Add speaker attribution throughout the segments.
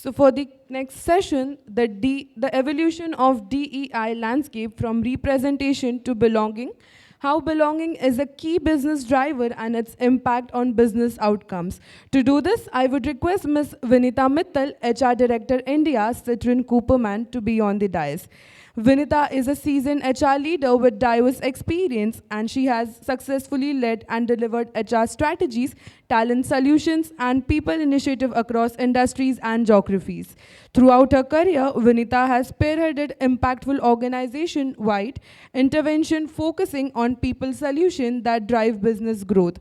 Speaker 1: So for the next session, the evolution of DEI landscape from representation to belonging, how belonging is a key business driver and its impact on business outcomes. To do this, I would request Ms. Vineeta Mittal, HR Director India, Citrin Cooperman, to be on the dais. Vineeta is a seasoned HR leader with diverse experience, and she has successfully led and delivered HR strategies, talent solutions, and people initiative across industries and geographies. Throughout her career, Vineeta has spearheaded impactful organization-wide intervention focusing on people solutions that drive business growth.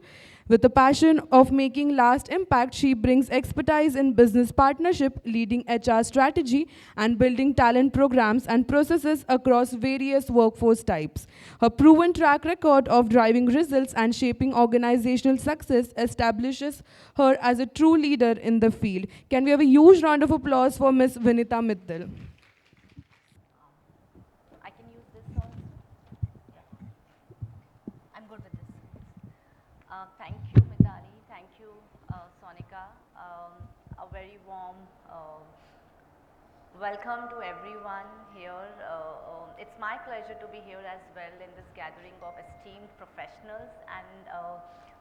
Speaker 1: With a passion of making last impact, she brings expertise in business partnership, leading HR strategy, and building talent programs and processes across various workforce types. Her proven track record of driving results and shaping organizational success establishes her as a true leader in the field. Can we have a huge round of applause for Ms. Vineeta Mittal?
Speaker 2: I can use this also. I'm good with this. Thank you, Mitali. Thank you, Sonika. A very warm welcome to everyone here. It's my pleasure to be here as well in this gathering of esteemed professionals. And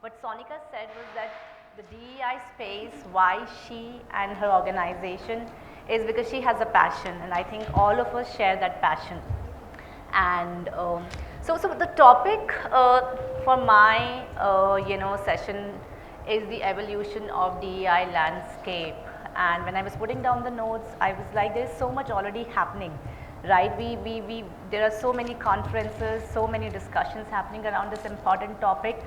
Speaker 2: what Sonika said was that the DEI space, why she and her organization, is because she has a passion, and I think all of us share that passion. And so the topic for my session is the evolution of DEI landscape. And when I was putting down the notes, I was like, there's so much already happening, right? There are so many conferences, so many discussions happening around this important topic.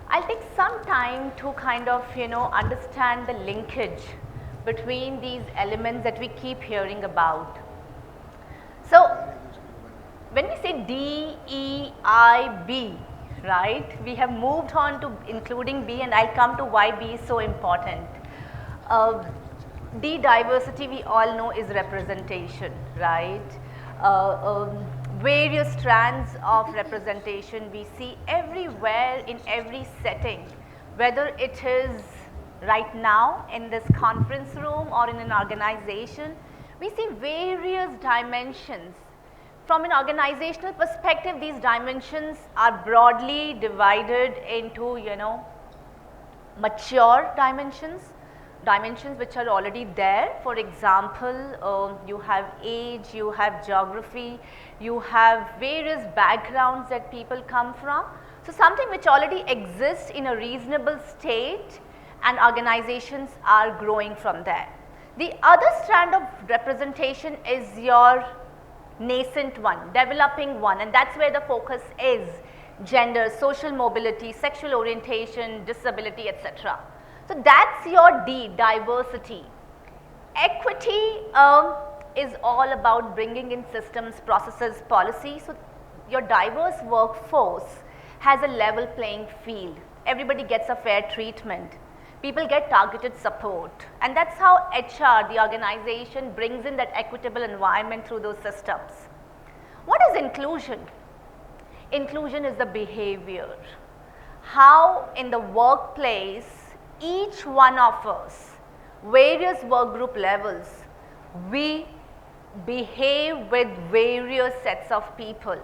Speaker 2: I'll take some time to kind of understand the linkage between these elements that we keep hearing about. So when we say DEIB, right, we have moved on to including B, and I'll come to why B is so important. D, diversity, we all know, is representation, right? Various strands of representation we see everywhere in every setting, whether it is right now in this conference room or in an organization. We see various dimensions. From an organizational perspective, these dimensions are broadly divided into, mature dimensions, dimensions which are already there. For example, you have age, you have geography, you have various backgrounds that people come from. So something which already exists in a reasonable state, and organizations are growing from there. The other strand of representation is your nascent one, developing one, and that's where the focus is: gender, social mobility, sexual orientation, disability, etc. So that's your D, diversity. Equity is all about bringing in systems, processes, policy. So your diverse workforce has a level playing field. Everybody gets a fair treatment. People get targeted support, and that's how HR, the organization, brings in that equitable environment through those systems. What is inclusion? Inclusion is the behavior. How in the workplace, each one of us, various work group levels, we behave with various sets of people.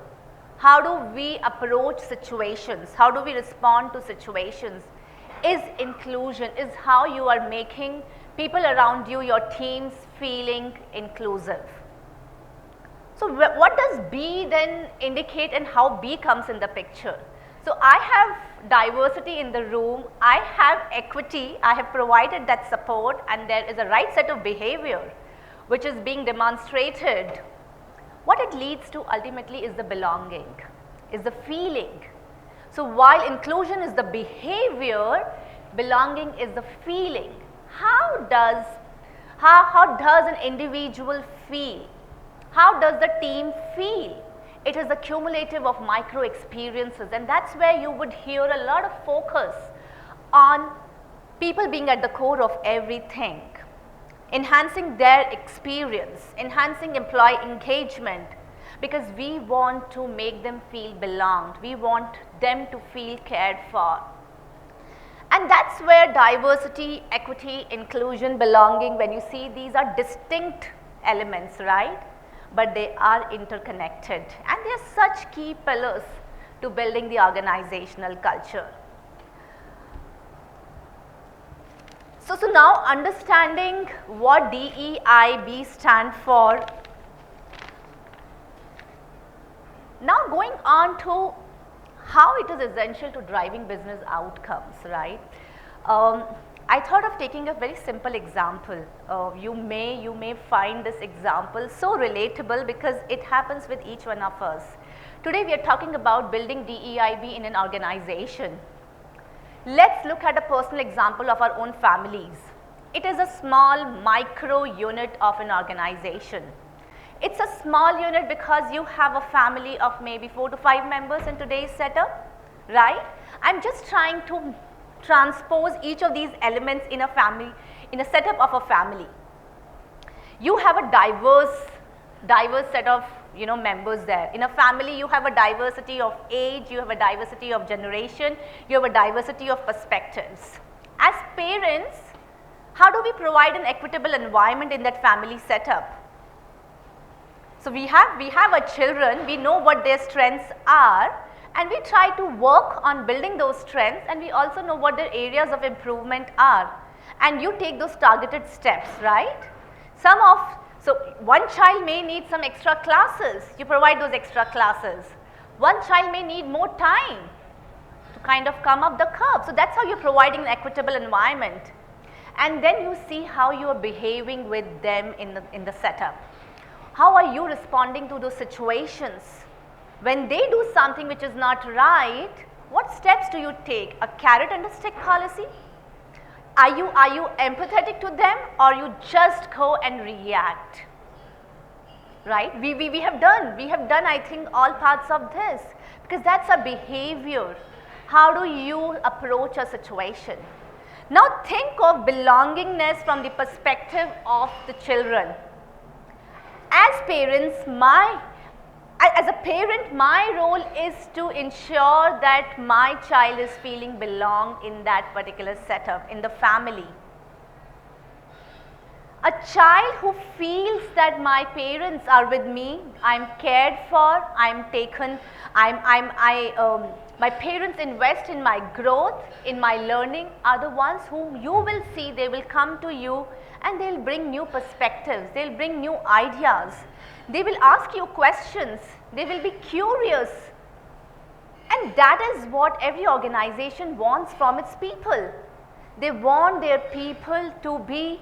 Speaker 2: How do we approach situations? How do we respond to situations? Is inclusion, is how you are making people around you, your teams, feeling inclusive. So what does B then indicate, and how B comes in the picture? So I have diversity in the room, I have equity, I have provided that support, and there is a right set of behavior which is being demonstrated. What it leads to ultimately is the belonging, is the feeling. So while inclusion is the behavior, belonging is the feeling. How does an individual feel? How does the team feel? It is a cumulative of micro experiences, and that's where you would hear a lot of focus on people being at the core of everything, enhancing their experience, enhancing employee engagement, because we want to make them feel belonged, we want them to feel cared for. And that's where diversity, equity, inclusion, belonging, when you see these are distinct elements, right? But they are interconnected and they are such key pillars to building the organizational culture. So now understanding what DEIB stand for, now going on to how it is essential to driving business outcomes, right? I thought of taking a very simple example. You may find this example so relatable because it happens with each one of us. Today we are talking about building DEIB in an organization. Let's look at a personal example of our own families. It is a small micro unit of an organization. It's a small unit because you have a family of maybe 4 to 5 members in today's setup, right? I'm just trying to transpose each of these elements in a family, in a setup of a family. You have a diverse set of members there. In a family you have a diversity of age, you have a diversity of generation, you have a diversity of perspectives. As parents, how do we provide an equitable environment in that family setup? So we have our children, we know what their strengths are and we try to work on building those strengths, and we also know what their areas of improvement are, and you take those targeted steps, right? So one child may need some extra classes, you provide those extra classes. One child may need more time to kind of come up the curve. So that's how you're providing an equitable environment. And then you see how you are behaving with them in the setup. How are you responding to those situations? When they do something which is not right, what steps do you take? A carrot and a stick policy? Are you empathetic to them, or you just go and react? Right? We have done I think all parts of this, because that's a behavior. How do you approach a situation? Now think of belongingness from the perspective of the children. As parents, as a parent, my role is to ensure that my child is feeling belong in that particular setup, in the family. A child who feels that my parents are with me, I'm cared for, I'm taken, my parents invest in my growth, in my learning, are the ones whom you will see, they will come to you and they'll bring new perspectives, they'll bring new ideas. They will ask you questions, they will be curious, and that is what every organization wants from its people. They want their people to be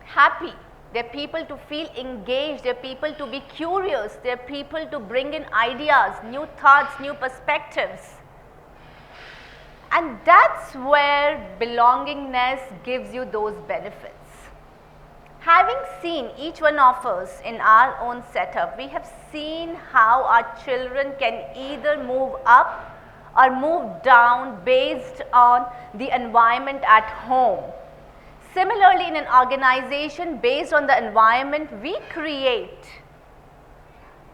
Speaker 2: happy, their people to feel engaged, their people to be curious, their people to bring in ideas, new thoughts, new perspectives. And that's where belongingness gives you those benefits. Having seen each one of us in our own setup, we have seen how our children can either move up or move down based on the environment at home. Similarly, in an organization, based on the environment we create,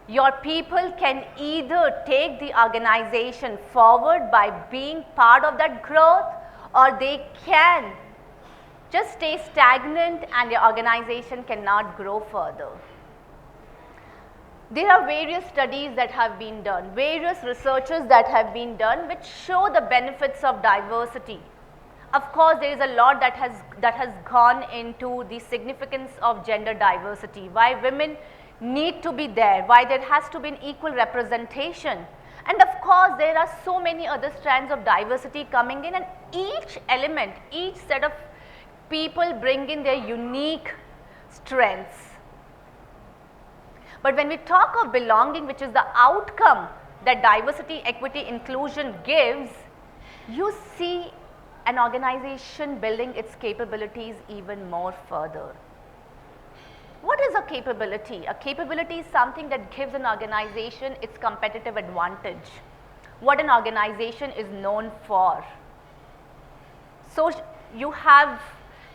Speaker 2: your people can either take the organization forward by being part of that growth, or they can just stay stagnant and the organization cannot grow further. There are various studies that have been done, various researches that have been done which show the benefits of diversity. Of course, there is a lot that has gone into the significance of gender diversity, why women need to be there, why there has to be an equal representation. And of course, there are so many other strands of diversity coming in, and each element, each set of people bring in their unique strengths. But when we talk of belonging, which is the outcome that diversity, equity, inclusion gives, you see an organization building its capabilities even more further. What is a capability? A capability is something that gives an organization its competitive advantage, what an organization is known for. So you have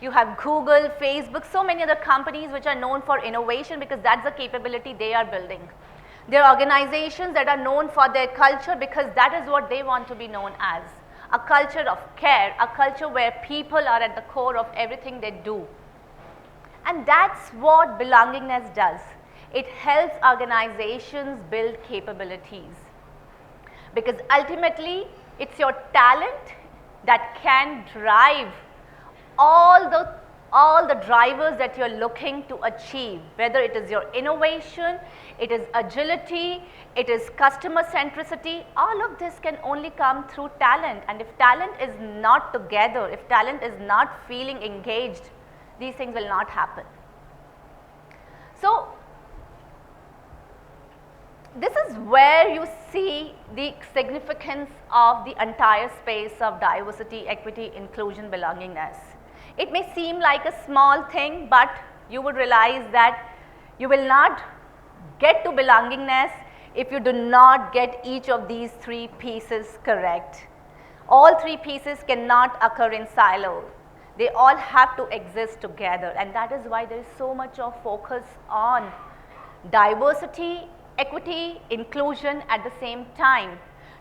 Speaker 2: Google, Facebook, so many other companies which are known for innovation because that's the capability they are building. There are organizations that are known for their culture because that is what they want to be known as. A culture of care, a culture where people are at the core of everything they do. And that's what belongingness does. It helps organizations build capabilities. Because ultimately, it's your talent that can drive all the drivers that you're looking to achieve, whether it is your innovation, it is agility, it is customer centricity. All of this can only come through talent, and if talent is not together, if talent is not feeling engaged, these things will not happen. So this is where you see the significance of the entire space of diversity, equity, inclusion, belongingness. It may seem like a small thing, but you would realize that you will not get to belongingness if you do not get each of these three pieces correct. All three pieces cannot occur in silo. They all have to exist together, and that is why there is so much of focus on diversity, equity, inclusion at the same time.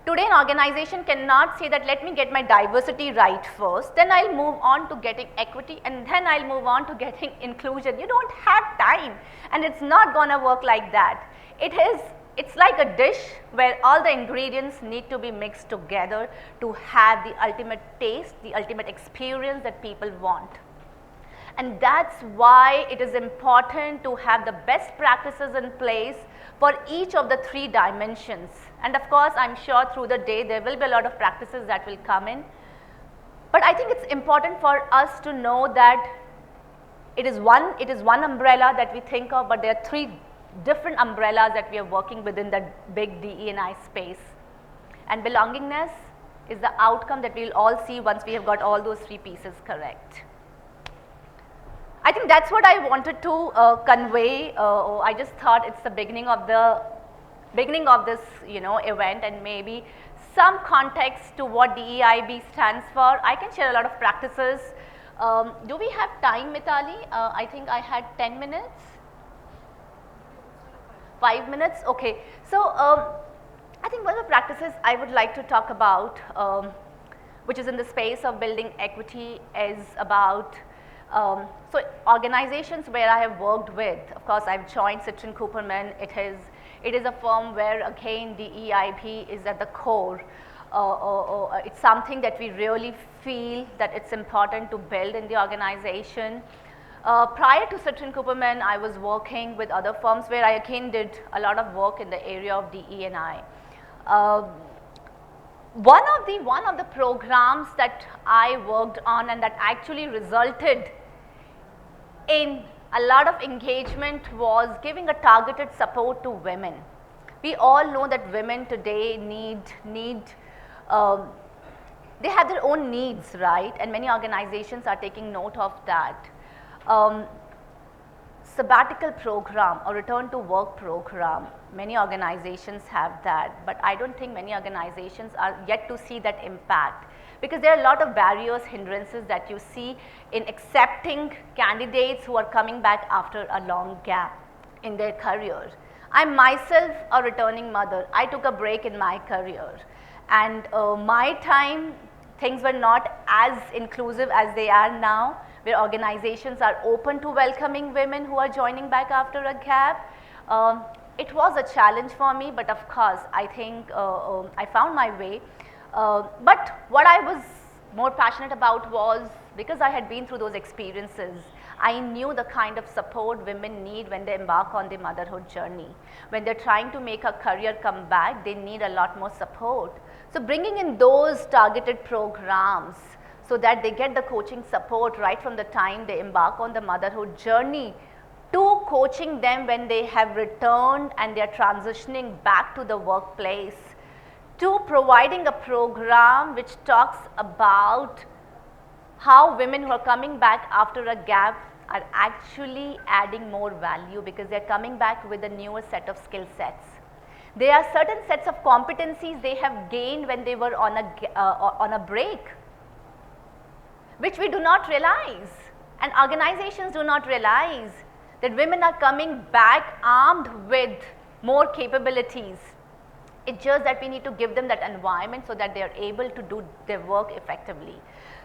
Speaker 2: Today an organization cannot say that let me get my diversity right first, then I'll move on to getting equity, and then I'll move on to getting inclusion. You don't have time, and it's not going to work like that. It's like a dish where all the ingredients need to be mixed together to have the ultimate taste, the ultimate experience that people want. And that's why it is important to have the best practices in place for each of the three dimensions. And of course, I'm sure through the day there will be a lot of practices that will come in. But I think it's important for us to know that it is one umbrella that we think of, but there are three different umbrellas that we are working within the big DE&I space. And belongingness is the outcome that we'll all see once we have got all those three pieces correct. I think that's what I wanted to convey. I just thought it's the beginning of this event, and maybe some context to what DEIB stands for. I can share a lot of practices. Do we have time, Mitali? I think I had 10 minutes. 5 minutes? Okay. So I think one of the practices I would like to talk about, which is in the space of building equity, is about so organizations where I have worked with. Of course, I've joined Citrin Cooperman. It is a firm where again DEIB is at the core. It's something that we really feel that it's important to build in the organization. Prior to Citrin Cooperman, I was working with other firms where I again did a lot of work in the area of DE&I. One of the programs that I worked on and that actually resulted in a lot of engagement was giving a targeted support to women. We all know that women today they have their own needs, right? And many organizations are taking note of that. Sabbatical program or return to work program, many organizations have that, but I don't think many organizations are yet to see that impact, because there are a lot of barriers, hindrances that you see in accepting candidates who are coming back after a long gap in their career. I'm myself a returning mother. I took a break in my career, and my time things were not as inclusive as they are now, where organizations are open to welcoming women who are joining back after a gap. It was a challenge for me, but of course I think I found my way. But what I was more passionate about was, because I had been through those experiences, I knew the kind of support women need when they embark on the motherhood journey. When they're trying to make a career come back, they need a lot more support. So bringing in those targeted programs so that they get the coaching support right from the time they embark on the motherhood journey, to coaching them when they have returned and they are transitioning back to the workplace, to providing a program which talks about how women who are coming back after a gap are actually adding more value, because they are coming back with a newer set of skill sets. There are certain sets of competencies they have gained when they were on a break, which we do not realize, and organizations do not realize, that women are coming back armed with more capabilities. It's just that we need to give them that environment so that they are able to do their work effectively.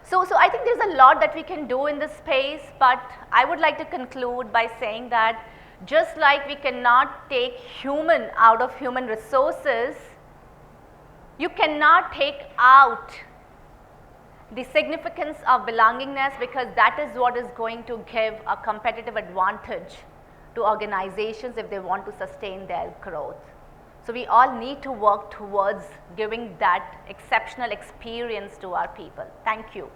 Speaker 2: So I think there's a lot that we can do in this space, but I would like to conclude by saying that just like we cannot take human out of human resources, you cannot take out the significance of belongingness, because that is what is going to give a competitive advantage to organizations if they want to sustain their growth. So we all need to work towards giving that exceptional experience to our people. Thank you.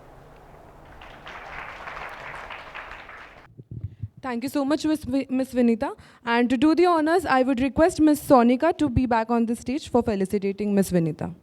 Speaker 1: Thank you so much, Miss Vineeta. And to do the honors, I would request Miss Sonika to be back on the stage for felicitating Miss Vineeta.